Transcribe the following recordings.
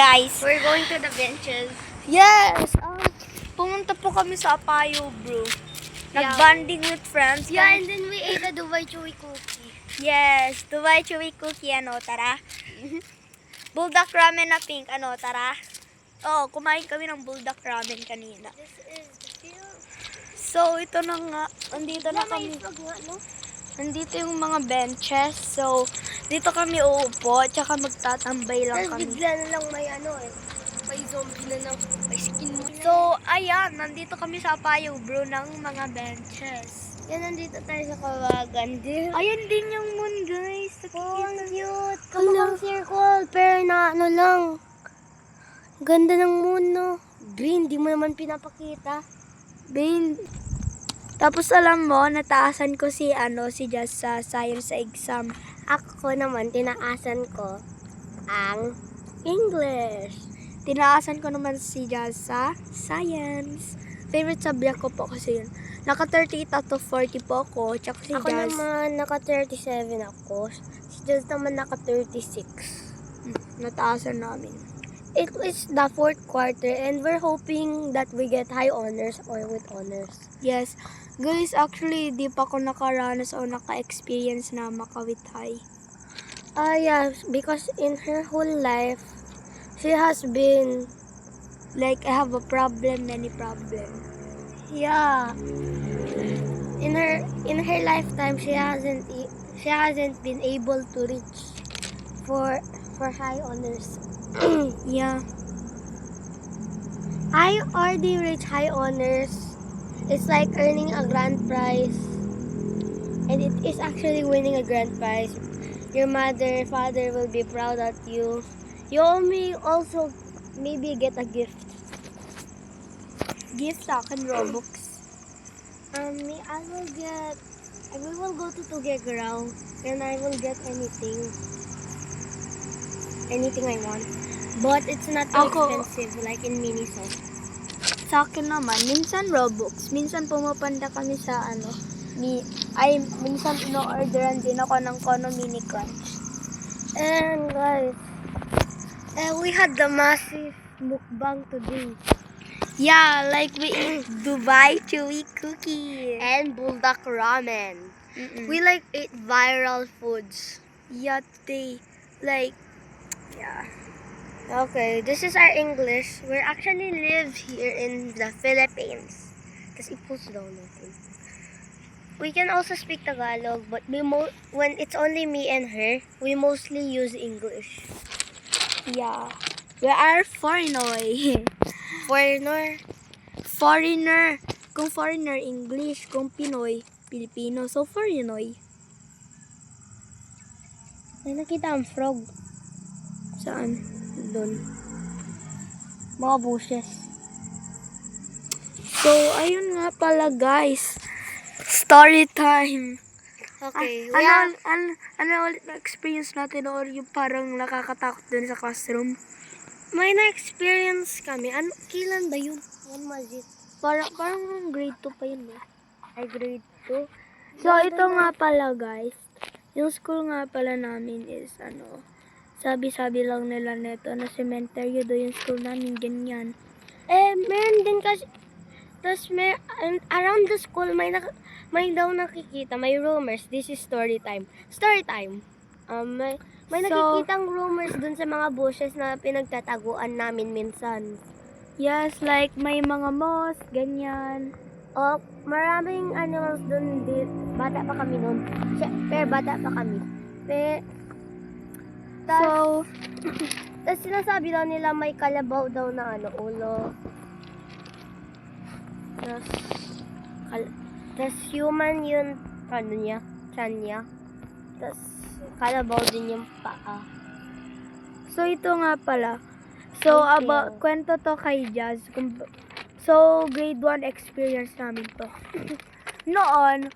Guys, We're going to the benches. yes! Pumunta po kami sa Apayo, bro. Nag-bonding with friends. Yeah, and then we ate a Dubai Chewy cookie. Yes, Dubai Chewy cookie, tara. Bulldog ramen na pink, tara. Oo, kumain kami ng bulldog ramen kanina. This is the field. So, ito na nga. Andito na kami. Nandito yung mga benches. So, dito kami uupo, tsaka magtatambay lang Tapos kami. bigla na lang may zombie na lang, may skin mo. So, ayan, nandito kami sa Apayo, bro, ng mga benches. Yan, nandito tayo sa Kawagan. Ayan din yung moon, guys. Oh, ang cute. Kamukhang circle, pero na ano lang. Ganda ng moon, no? Green, di mo naman pinapakita. Bain. Tapos alam mo, nataasan ko si Jazz sa science exam. Ako naman, tinaasan ko ang English. Tinaasan ko naman si Jazz sa science. Favorite subject ko po kasi yun. Naka 38 out of 40 po ako. Tsaka si Ako Jazz. naman, naka 37 ako. Si Jazz naman naka 36. Nataasan namin. It is the fourth quarter and we're hoping that we get high honors or with honors. Yes. Guys, actually, di pa ako nakaranas o naka-experience na makawit high. Yeah, because in her whole life, she has been, Like, I have a problem, many problem. yeah, in her lifetime, she hasn't been able to reach for high honors. Yeah. I already reached high honors. It's like earning a grand prize. And it is actually winning a grand prize. Your mother, father will be proud of you. You may also maybe get a gift. Gift sa akin, Robux. We will go to Tuguegarao and I will get anything I want. But it's not too expensive like in Miniso. Sa akin naman, minsan Robux. Minsan pumapanda kami sa minsan ino-orderan din ako ng Kono Mini Crunch. And guys, we had the massive mukbang today. Yeah, like we eat Dubai Chewy cookie. And bulldog ramen. We like ate viral foods. Yeah, today. Like, yeah. Okay, this is our English. We actually live here in the Philippines. Tapos i-post daw natin. We can also speak Tagalog, but when it's only me and her, we mostly use English. Yeah. We are foreigner. Foreigner. Kung foreigner, English. Kung Pinoy, Filipino. So, foreigner. May nakita ang frog. Saan? Doon. Mga bushes. So, ayun nga pala, guys. Story time. Okay. Ano ulit na experience natin or yung parang nakakatakot dun sa classroom? May na-experience kami. Kailan ba yun? When was it? Parang grade 2 pa yun, eh. Ay, grade 2. So, ito nga pala, guys. Yung school nga pala namin is, sabi-sabi lang nila neto na cemetery do yung school namin, ganyan. Meron din kasi, tapos around the school, may daw nakikita, may rumors. This is story time. Story time. May nakikitang rumors dun sa mga bushes na pinagtataguan namin minsan. Yes, like may mga moss, ganyan. Maraming animals dun. Bata pa kami nun. Pero bata pa kami. Tapos sinasabi daw nila may kalabaw daw na ulo. Tapos human yun, tiyan niya. Tapos kalabaw din yung paa. So, ito nga pala. So, kwento to kay Jazz. So, grade 1 experience namin to. Noon,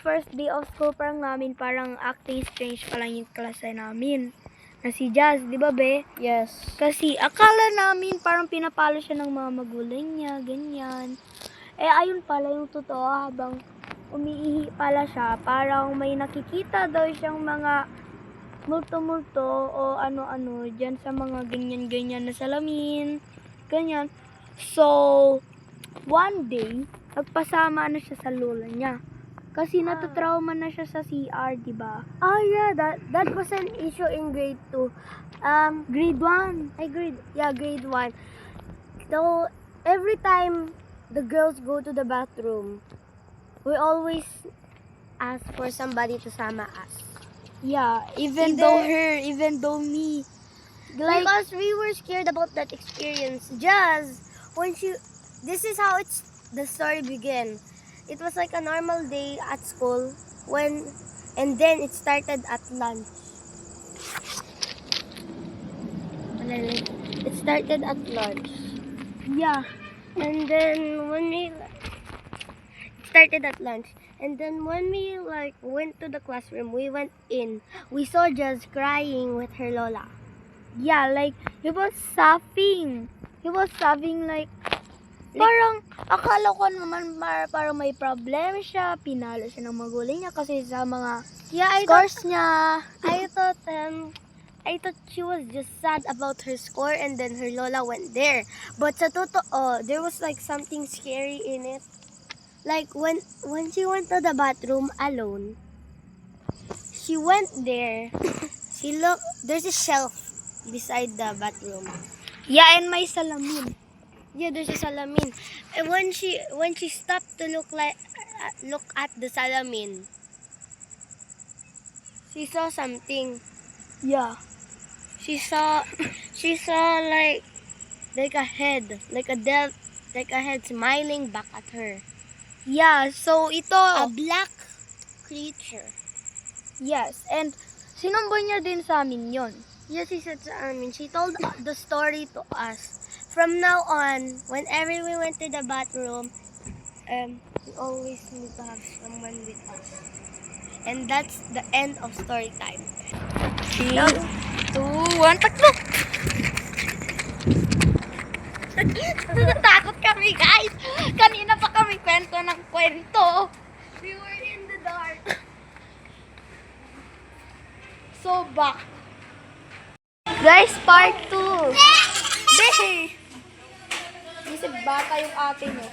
first day of school parang namin, parang acting strange pa lang yung klase namin. Na si Jazz, di ba, be? Yes. Kasi akala namin parang pinapalo siya ng mga magulang niya, ganyan. Ayun pala yung totoo, habang umiihi pala siya, parang may nakikita daw siyang mga multo-multo o ano-ano dyan sa mga ganyan-ganyan na salamin. Ganyan. So, one day, nagpasama na siya sa lola niya. Kasi natatrauma na siya sa CR, di ba? Oh yeah, that was an issue in grade 2. Grade 1. Grade 1. So every time the girls go to the bathroom, we always ask for somebody to sama us. Yeah, even though me. Like, Because we were scared about that experience. Just this is how the story began. It was like a normal day at school and then it started at lunch. It started at lunch. yeah. And then when we started at lunch, and then when we went to the classroom, we went in. We saw Jazz crying with her lola. Yeah, like, he was sobbing. Like, parang, akala ko naman parang may problem siya. Pinalo siya ng magulang niya kasi sa mga scores niya. I thought she was just sad about her score, and then her lola went there. But sa totoo, there was like something scary in it. Like when she went to the bathroom alone, she went there. She looked. There's a shelf beside the bathroom. Yeah, and may salamin. Yeah, there's a salamin. And when she stopped to look at the salamin, she saw something. Yeah. She saw like a head, like a head smiling back at her. Yeah, so ito. A black creature. Yes, and sinumbo niya din sa amin yon. Yes, she told the story to us. From now on, whenever we went to the bathroom, we always need to have someone with us. And that's the end of story time. 3, 2, 1, takbo! Natatakot kami, guys! Kanina pa kami kwento ng kwento. We were in the dark. So, back. Guys, part 2. Behe! Isip bata yung ate nyo.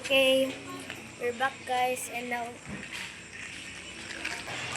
Okay, we're back, guys, and now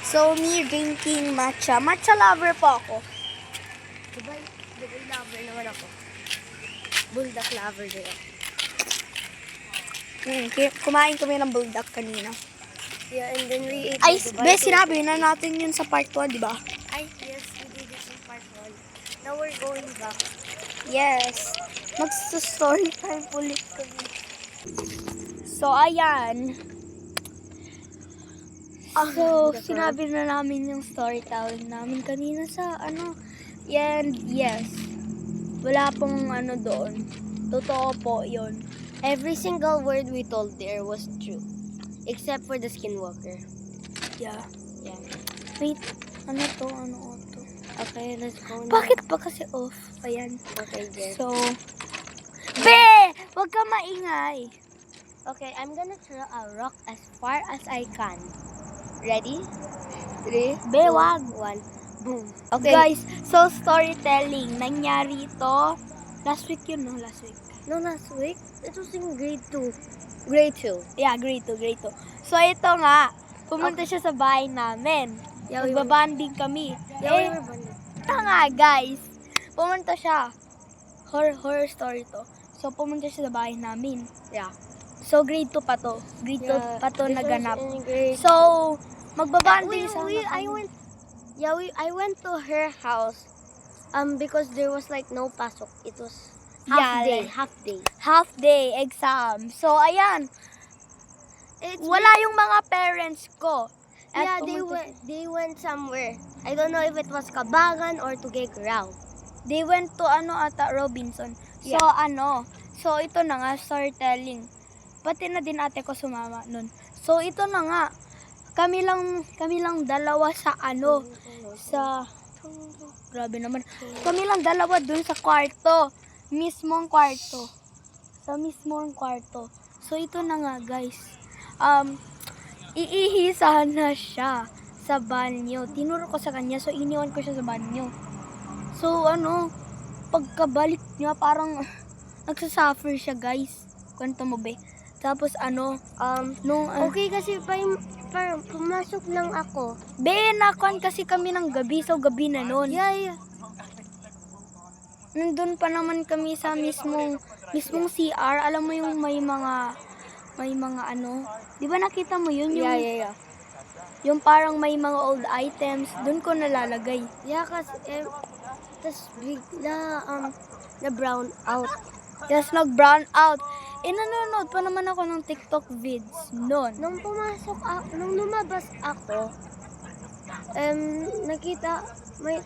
So, me drinking matcha. Matcha lover po ako. Dubai lover naman ako. Bulldog lover din ako. Kumain kami ng bulldog kanina. Yeah, and then we ate Ay, the be, sinabi na natin yun sa part 1, di ba? Ay, yes, we did it in part 1. Now we're going back. Yes. Magsa-story time ulit kami. So, ayan. So, sinabi na namin yung storytelling namin kanina sa And yes, wala pong doon. Totoo po yun. Every single word we told there was true. Except for the skinwalker. Yeah. Yeah. Wait, ano to? Okay, let's go now. Bakit ba kasi off? Ayan. Okay, then. So, be! Wag ka maingay. Okay, I'm gonna throw a rock as far as I can. Ready? 3, Be, wag. 1, boom. Okay. Guys, so storytelling. Nangyari ito. Last week yun, no? Last week. No, last week? It was in grade 2. Grade 2. Yeah, grade 2. So, ito nga. Pumunta siya sa bahay namin. Yeah, we Magbabanding kami. Yeah, we were bonding. Ito nga, guys. Pumunta siya. Horror story to. So, pumunta siya sa bahay namin. Yeah. So, grade 2 pa to. Grade 2 Yeah, pa to this was naganap. in grade So, magbabanding sana I kami. went to her house because there was like no pasok. It was Yeah, half day. Half-day exam. So, ayan. Wala yung mga parents ko. At Yeah, pumunta they went somewhere. I don't know if it was Kabagan or Tuguegarao. They went to ata Robinson. So Yeah. So ito na nga storytelling. Pati na din ate ko sumama nun. So ito na nga. Kami lang dalawa sa sa grabe naman. Kami lang dalawa dun sa kwarto. Mismong kwarto. Sa mismong kwarto. So ito na nga, guys. Iihi sana siya. sa banyo. Tinuro ko sa kanya, so iniwan ko siya sa banyo. So, pagkabalik niya, parang nagsasuffer siya, guys. Kwento mo, be. Tapos, Okay kasi parang pumasok lang ako. be, nakuan kasi kami ng gabi, so gabi na nun. Yeah. Nandun pa naman kami sa mismong CR. Alam mo yung may mga di ba nakita mo yun? Yung, Yeah. yung parang may mga old items, dun ko nalalagay. Yeah, kasi, tas bigla, na brown out. Yes, nag-brown out. Nanonood pa naman ako ng TikTok vids nun. Nung lumabas ako,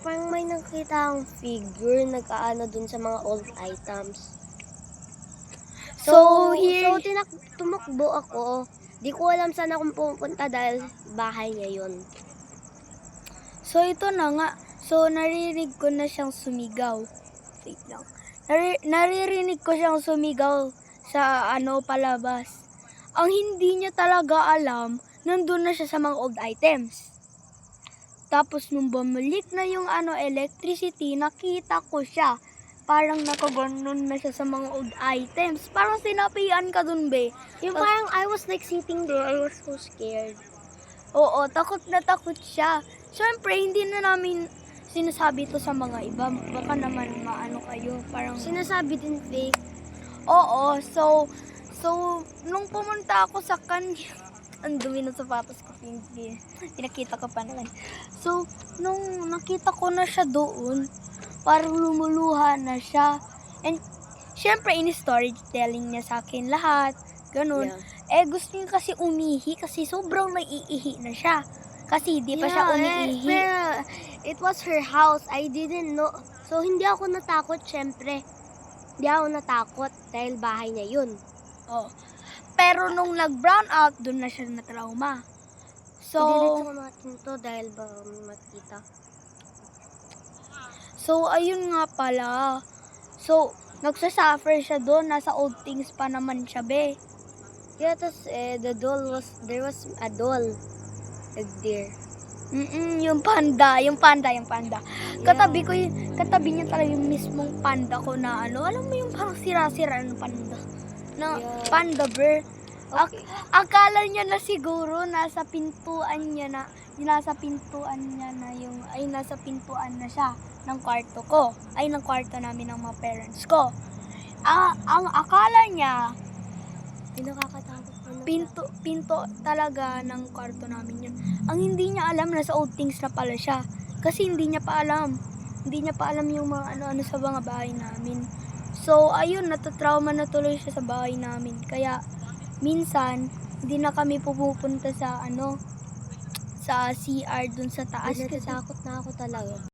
parang may nakita akong figure nagkaano dun sa mga old items. So, Tumakbo ako. Di ko alam saan akong pupunta dahil bahay niya yun. So, ito na nga. So, naririnig ko na siyang sumigaw. Wait lang. Naririnig ko siyang sumigaw sa palabas. Ang hindi niya talaga alam, nandun na siya sa mga old items. Tapos, nung bumalik na yung electricity, nakita ko siya. Parang nakaganon na siya sa mga old items. Parang sinapian ka dun, be. Yung parang I was like sitting there, I was so scared. Oo, takot na takot siya. Siyempre, hindi na namin sinasabi to sa mga iba. Baka naman maano kayo. Parang, Sinasabi din fake. oo, so, nung pumunta ako sa kanya, ang dumi ng sapatos ko, pinakita ko pa naman. So, nung nakita ko na siya doon, parang lumuluha na siya. And, syempre, in-storytelling niya sa akin lahat. Ganun. Yeah. Gusto niya kasi umihi kasi sobrang naiihi na siya. Kasi di pa siya umiihi. Pero it was her house. I didn't know. So, hindi ako natakot, syempre. Hindi ako natakot dahil bahay niya yun. Oh. Pero nung nag-brown out, dun na siya na-trauma. So, Delete ko natin to dahil ba makita. So, ayun nga pala. So, nagsasuffer siya doon. Nasa old things pa naman siya, be. Yeah, tas there was a doll. Like there. Yung panda. Katabi niya talaga yung mismong panda ko na alam mo yung parang sira-sira ng panda. Na Yeah. panda bear. Okay. Akala niya na siguro nasa pintuan na siya ng kwarto ko. Ay, ng kwarto namin ng mga parents ko. Ang akala niya, Pinakakatakot ko na. pinto talaga ng kwarto namin yun. Ang hindi niya alam, nasa old things na pala siya. Kasi hindi niya pa alam. Hindi niya pa alam yung mga ano sa mga bahay namin. So, ayun, natatrauma na tuloy siya sa bahay namin. Kaya, minsan, hindi na kami pupunta sa sa CR dun sa taas. Natatakot na ako talaga.